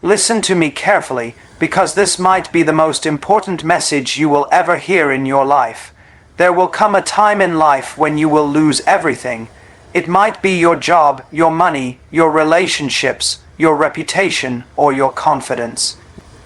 Listen to me carefully, because this might be the most important message you will ever hear in your life. There will come a time in life when you will lose everything. It might be your job, your money, your relationships, your reputation, or your confidence.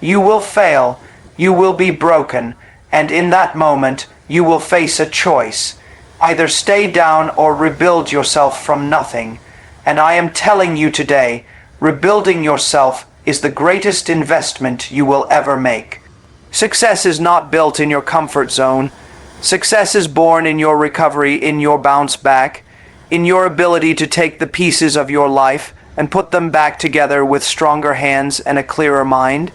You will fail, you will be broken, and in that moment, you will face a choice. Either stay down or rebuild yourself from nothing. And I am telling you today, rebuilding yourself is the greatest investment you will ever make. Success is not built in your comfort zone. Success is born in your recovery, in your bounce back, in your ability to take the pieces of your life and put them back together with stronger hands and a clearer mind.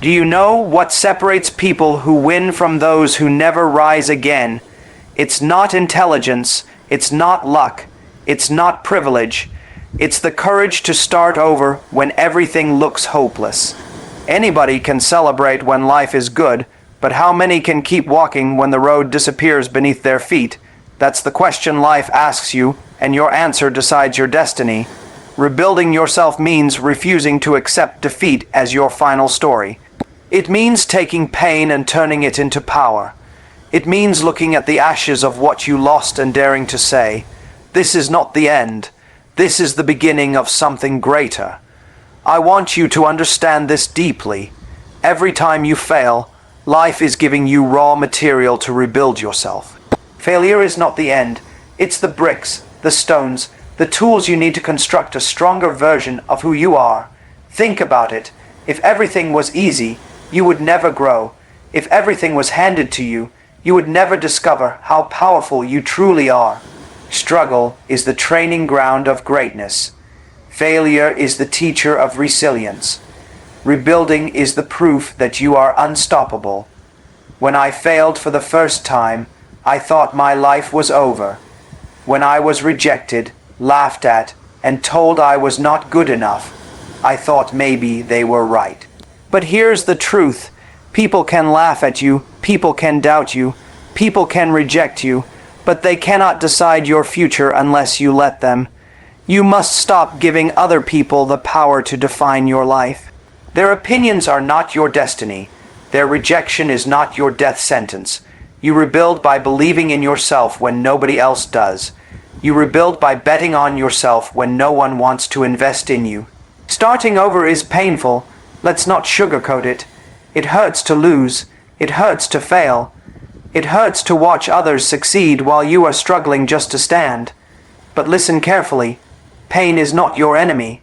Do you know what separates people who win from those who never rise again? It's not intelligence, it's not luck, it's not privilege. It's the courage to start over when everything looks hopeless. Anybody can celebrate when life is good, but how many can keep walking when the road disappears beneath their feet? That's the question life asks you, and your answer decides your destiny. Rebuilding yourself means refusing to accept defeat as your final story. It means taking pain and turning it into power. It means looking at the ashes of what you lost and daring to say, "This is not the end. This is the beginning of something greater." I want you to understand this deeply. Every time you fail, life is giving you raw material to rebuild yourself. Failure is not the end. It's the bricks, the stones, the tools you need to construct a stronger version of who you are. Think about it. If everything was easy, you would never grow. If everything was handed to you, you would never discover how powerful you truly are. Struggle is the training ground of greatness. Failure is the teacher of resilience. Rebuilding is the proof that you are unstoppable. When I failed for the first time, I thought my life was over. When I was rejected, laughed at, and told I was not good enough, I thought maybe they were right. But here's the truth. People can laugh at you, people can doubt you, people can reject you, but they cannot decide your future unless you let them. You must stop giving other people the power to define your life. Their opinions are not your destiny. Their rejection is not your death sentence. You rebuild by believing in yourself when nobody else does. You rebuild by betting on yourself when no one wants to invest in you. Starting over is painful. Let's not sugarcoat it. It hurts to lose. It hurts to fail. It hurts to watch others succeed while you are struggling just to stand. But listen carefully. Pain is not your enemy.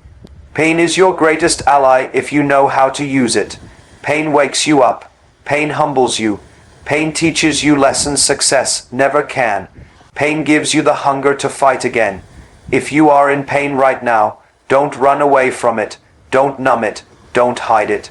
Pain is your greatest ally if you know how to use it. Pain wakes you up. Pain humbles you. Pain teaches you lessons success never can. Pain gives you the hunger to fight again. If you are in pain right now, don't run away from it. Don't numb it. Don't hide it.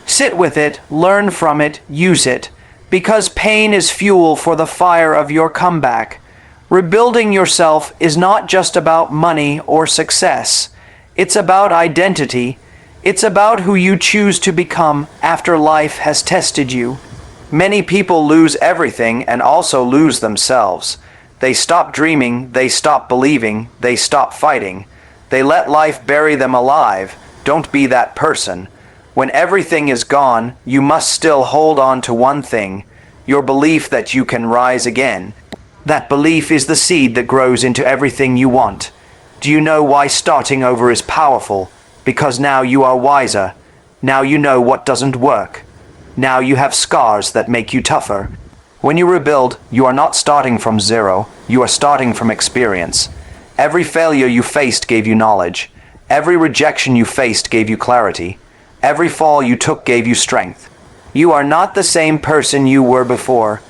Sit with it, learn from it, use it. Because pain is fuel for the fire of your comeback. Rebuilding yourself is not just about money or success. It's about identity. It's about who you choose to become after life has tested you. Many people lose everything and also lose themselves. They stop dreaming, they stop believing, they stop fighting. They let life bury them alive. Don't be that person. When everything is gone, you must still hold on to one thing, your belief that you can rise again. That belief is the seed that grows into everything you want. Do you know why starting over is powerful? Because now you are wiser. Now you know what doesn't work. Now you have scars that make you tougher. When you rebuild, you are not starting from zero. You are starting from experience. Every failure you faced gave you knowledge. Every rejection you faced gave you clarity. Every fall you took gave you strength. You are not the same person you were before.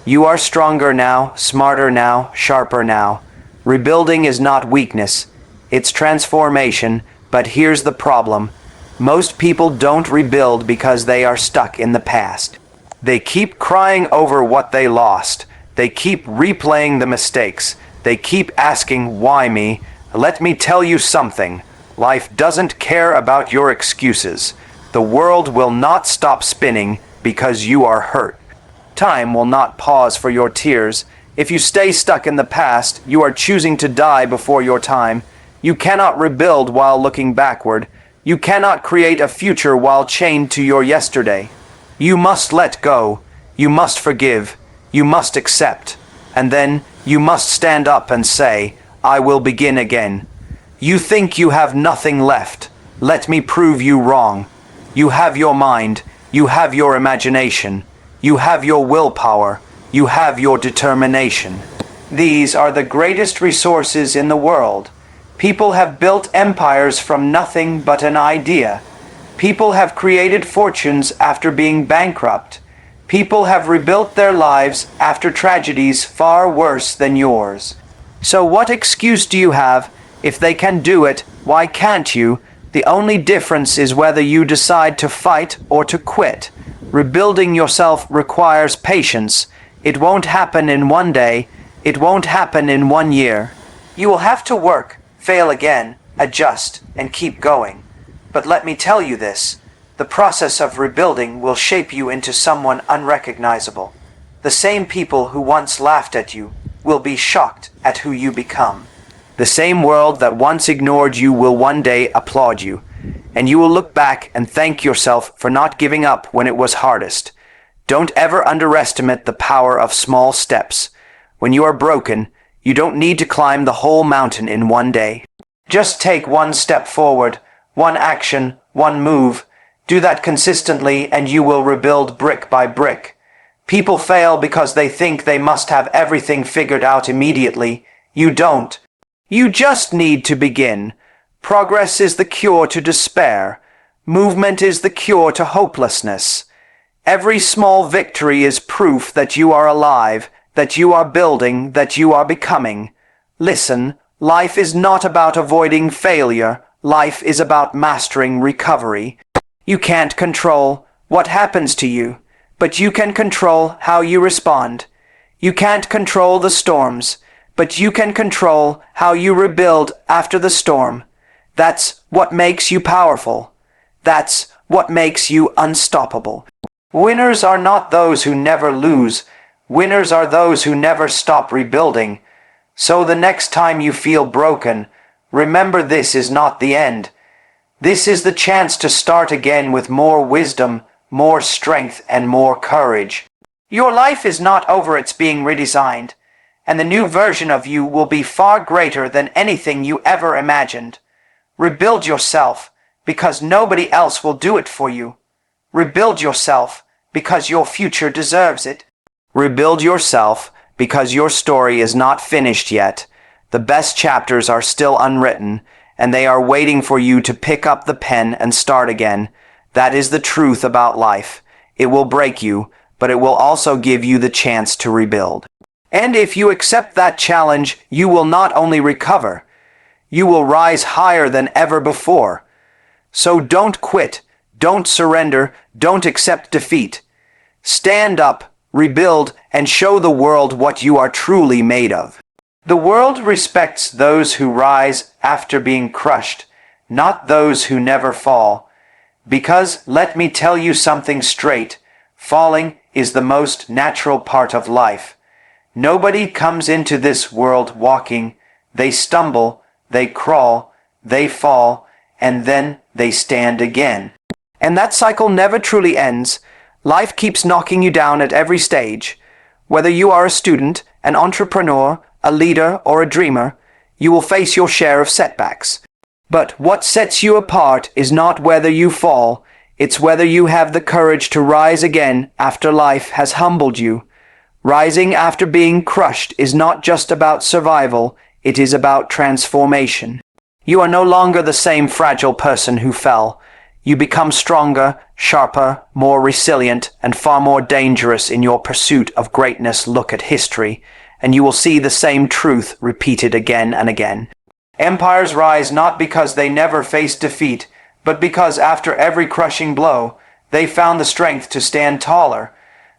You are stronger now, smarter now, sharper now. Rebuilding is not weakness. It's transformation, but here's the problem. Most people don't rebuild because they are stuck in the past. They keep crying over what they lost. They keep replaying the mistakes. They keep asking, why me? Let me tell you something. Life doesn't care about your excuses. The world will not stop spinning because you are hurt. Time will not pause for your tears. If you stay stuck in the past, you are choosing to die before your time. You cannot rebuild while looking backward. You cannot create a future while chained to your yesterday. You must let go, you must forgive, you must accept, and then you must stand up and say, I will begin again. You think you have nothing left. Let me prove you wrong. You have your mind, you have your imagination, you have your willpower, you have your determination. These are the greatest resources in the world. People have built empires from nothing but an idea. People have created fortunes after being bankrupt. People have rebuilt their lives after tragedies far worse than yours. So what excuse do you have? If they can do it, why can't you? The only difference is whether you decide to fight or to quit. Rebuilding yourself requires patience. It won't happen in one day. It won't happen in 1 year. You will have to work, fail again, adjust, and keep going. But let me tell you this, the process of rebuilding will shape you into someone unrecognizable. The same people who once laughed at you will be shocked at who you become. The same world that once ignored you will one day applaud you, and you will look back and thank yourself for not giving up when it was hardest. Don't ever underestimate the power of small steps. When you are broken, you don't need to climb the whole mountain in one day. Just take one step forward, one action, one move. Do that consistently and you will rebuild brick by brick. People fail because they think they must have everything figured out immediately. You don't. You just need to begin. Progress is the cure to despair. Movement is the cure to hopelessness. Every small victory is proof that you are alive, that you are building, that you are becoming. Listen, life is not about avoiding failure. Life is about mastering recovery. You can't control what happens to you, but you can control how you respond. You can't control the storms, but you can control how you rebuild after the storm. That's what makes you powerful. That's what makes you unstoppable. Winners are not those who never lose. Winners are those who never stop rebuilding. So the next time you feel broken, remember this is not the end. This is the chance to start again with more wisdom, more strength, and more courage. Your life is not over, it's being redesigned, and the new version of you will be far greater than anything you ever imagined. Rebuild yourself, because nobody else will do it for you. Rebuild yourself, because your future deserves it. Rebuild yourself, because your story is not finished yet. The best chapters are still unwritten, and they are waiting for you to pick up the pen and start again. That is the truth about life. It will break you, but it will also give you the chance to rebuild. And if you accept that challenge, you will not only recover, you will rise higher than ever before. So don't quit, don't surrender, don't accept defeat. Stand up, rebuild, and show the world what you are truly made of. The world respects those who rise after being crushed, not those who never fall. Because, let me tell you something straight, falling is the most natural part of life. Nobody comes into this world walking. They stumble, they crawl, they fall, and then they stand again. And that cycle never truly ends. Life keeps knocking you down at every stage. Whether you are a student, an entrepreneur, a leader, or a dreamer, you will face your share of setbacks. But what sets you apart is not whether you fall, it's whether you have the courage to rise again after life has humbled you. Rising after being crushed is not just about survival, it is about transformation. You are no longer the same fragile person who fell. You become stronger, sharper, more resilient, and far more dangerous in your pursuit of greatness. Look at history, and you will see the same truth repeated again and again. Empires rise not because they never faced defeat, but because after every crushing blow, they found the strength to stand taller.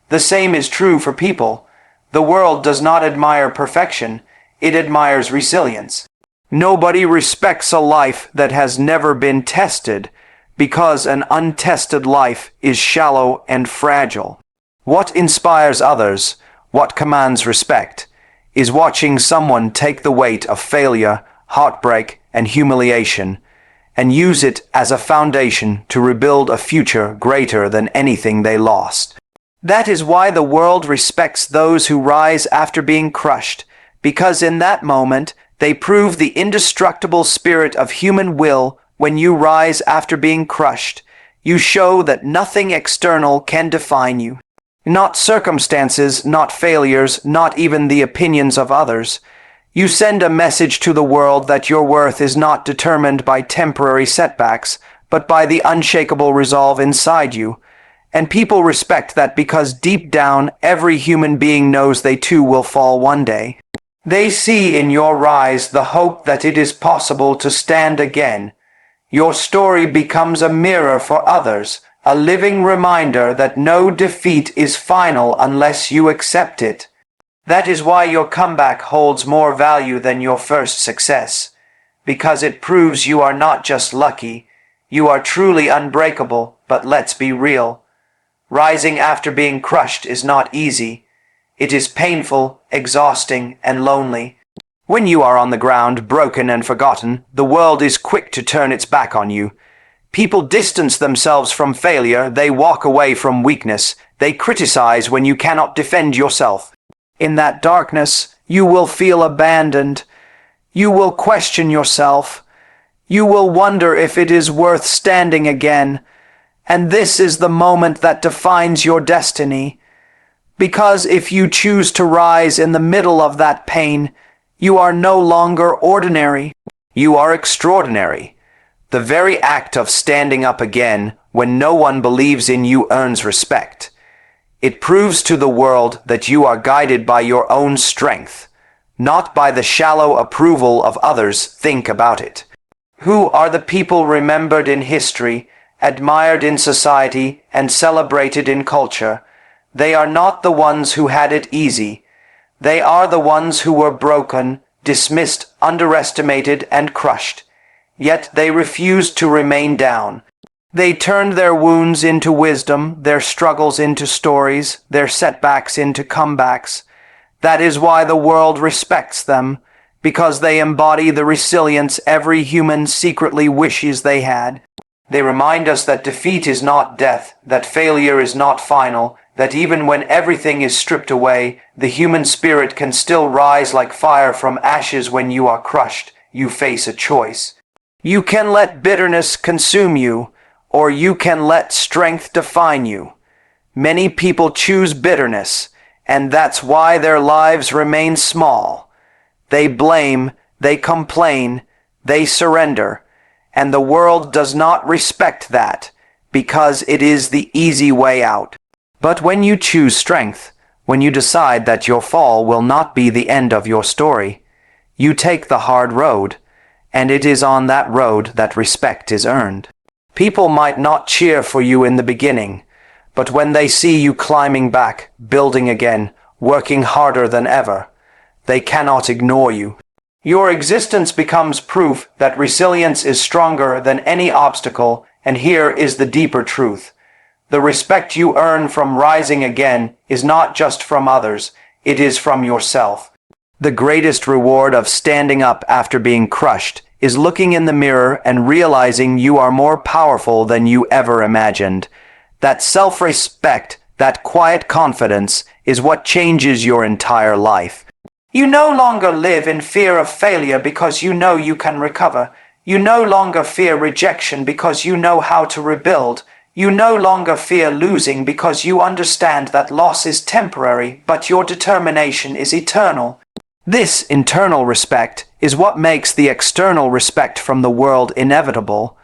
The same is true for people. The world does not admire perfection, it admires resilience. Nobody respects a life that has never been tested, because an untested life is shallow and fragile. What inspires others, what commands respect, is watching someone take the weight of failure, heartbreak, and humiliation, and use it as a foundation to rebuild a future greater than anything they lost. That is why the world respects those who rise after being crushed, because in that moment they prove the indestructible spirit of human will. When you rise after being crushed, you show that nothing external can define you. Not circumstances, not failures, not even the opinions of others. You send a message to the world that your worth is not determined by temporary setbacks, but by the unshakable resolve inside you. And people respect that because deep down, every human being knows they too will fall one day. They see in your rise the hope that it is possible to stand again. Your story becomes a mirror for others, a living reminder that no defeat is final unless you accept it. That is why your comeback holds more value than your first success, because it proves you are not just lucky, you are truly unbreakable. But let's be real. Rising after being crushed is not easy. It is painful, exhausting, and lonely. When you are on the ground, broken and forgotten, the world is quick to turn its back on you. People distance themselves from failure, they walk away from weakness, they criticize when you cannot defend yourself. In that darkness, you will feel abandoned. You will question yourself. You will wonder if it is worth standing again. And this is the moment that defines your destiny. Because if you choose to rise in the middle of that pain, you are no longer ordinary. You are extraordinary. The very act of standing up again when no one believes in you earns respect. It proves to the world that you are guided by your own strength, not by the shallow approval of others. Think about it. Who are the people remembered in history, admired in society, and celebrated in culture? They are not the ones who had it easy. They are the ones who were broken, dismissed, underestimated, and crushed. Yet they refused to remain down. They turned their wounds into wisdom, their struggles into stories, their setbacks into comebacks. That is why the world respects them, because they embody the resilience every human secretly wishes they had. They remind us that defeat is not death, that failure is not final, that even when everything is stripped away, the human spirit can still rise like fire from ashes. When you are crushed, you face a choice. You can let bitterness consume you, or you can let strength define you. Many people choose bitterness, and that's why their lives remain small. They blame, they complain, they surrender, and the world does not respect that, because it is the easy way out. But when you choose strength, when you decide that your fall will not be the end of your story, you take the hard road, and it is on that road that respect is earned. People might not cheer for you in the beginning, but when they see you climbing back, building again, working harder than ever, they cannot ignore you. Your existence becomes proof that resilience is stronger than any obstacle, and here is the deeper truth. The respect you earn from rising again is not just from others, it is from yourself. The greatest reward of standing up after being crushed is looking in the mirror and realizing you are more powerful than you ever imagined. That self-respect, that quiet confidence, is what changes your entire life. You no longer live in fear of failure because you know you can recover. You no longer fear rejection because you know how to rebuild. You no longer fear losing because you understand that loss is temporary, but your determination is eternal. This internal respect is what makes the external respect from the world inevitable.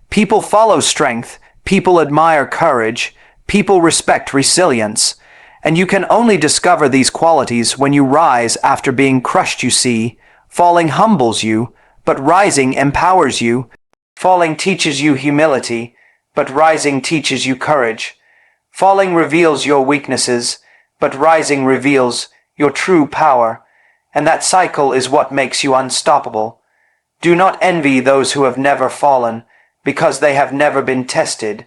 People follow strength, people admire courage, people respect resilience, and you can only discover these qualities when you rise after being crushed. You see, falling humbles you, but rising empowers you. Falling teaches you humility, but rising teaches you courage. Falling reveals your weaknesses, but rising reveals your true power. And that cycle is what makes you unstoppable. Do not envy those who have never fallen, because they have never been tested.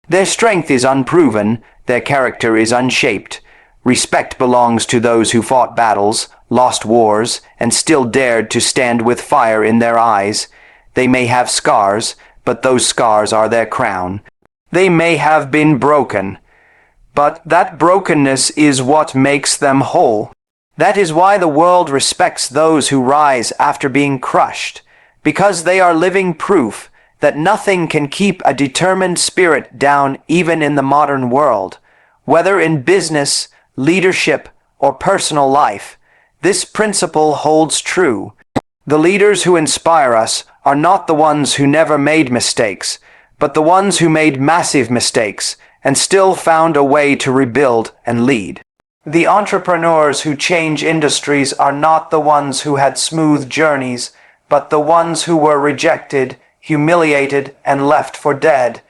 Their strength is unproven, their character is unshaped. Respect belongs to those who fought battles, lost wars, and still dared to stand with fire in their eyes. They may have scars, but those scars are their crown. They may have been broken, but that brokenness is what makes them whole. That is why the world respects those who rise after being crushed, because they are living proof that nothing can keep a determined spirit down even in the modern world. Whether in business, leadership, or personal life, this principle holds true. The leaders who inspire us are not the ones who never made mistakes, but the ones who made massive mistakes and still found a way to rebuild and lead. The entrepreneurs who change industries are not the ones who had smooth journeys, but the ones who were rejected, humiliated, and left for dead,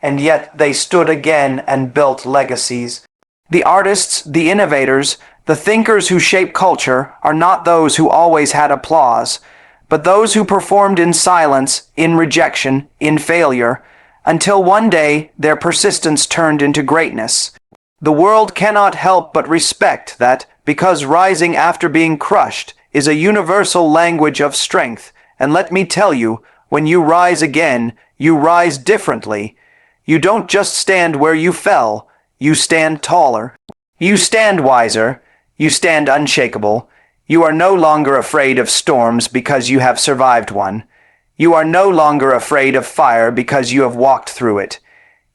and yet they stood again and built legacies. The artists, the innovators, the thinkers who shape culture are not those who always had applause, but those who performed in silence, in rejection, in failure, until one day their persistence turned into greatness. The world cannot help but respect that, because rising after being crushed is a universal language of strength, and let me tell you, when you rise again, you rise differently. You don't just stand where you fell, you stand taller. You stand wiser, you stand unshakable. You are no longer afraid of storms because you have survived one. You are no longer afraid of fire because you have walked through it.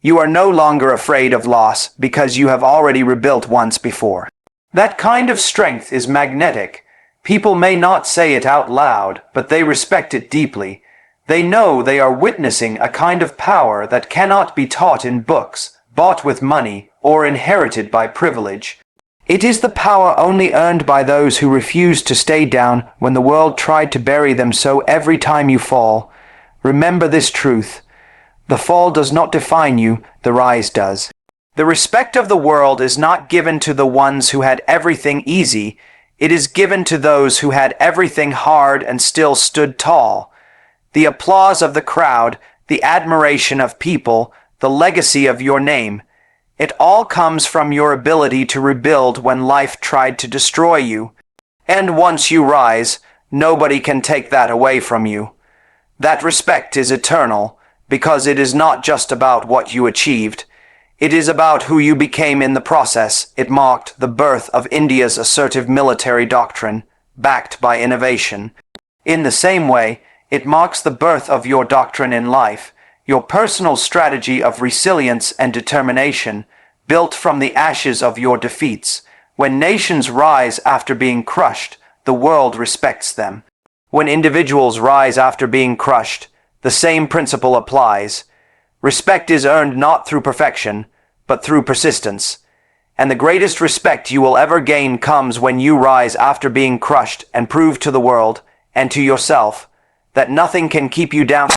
You are no longer afraid of loss because you have already rebuilt once before. That kind of strength is magnetic. People may not say it out loud, but they respect it deeply. They know they are witnessing a kind of power that cannot be taught in books, bought with money, or inherited by privilege. It is the power only earned by those who refused to stay down when the world tried to bury them. So every time you fall, remember this truth. The fall does not define you, the rise does. The respect of the world is not given to the ones who had everything easy. It is given to those who had everything hard and still stood tall. The applause of the crowd, the admiration of people, the legacy of your name, it all comes from your ability to rebuild when life tried to destroy you. And once you rise, nobody can take that away from you. That respect is eternal, because it is not just about what you achieved. It is about who you became in the process. It marked the birth of India's assertive military doctrine, backed by innovation. In the same way, it marks the birth of your doctrine in life, your personal strategy of resilience and determination, built from the ashes of your defeats. When nations rise after being crushed, the world respects them. When individuals rise after being crushed, the same principle applies. Respect is earned not through perfection, but through persistence. And the greatest respect you will ever gain comes when you rise after being crushed and prove to the world and to yourself that nothing can keep you down.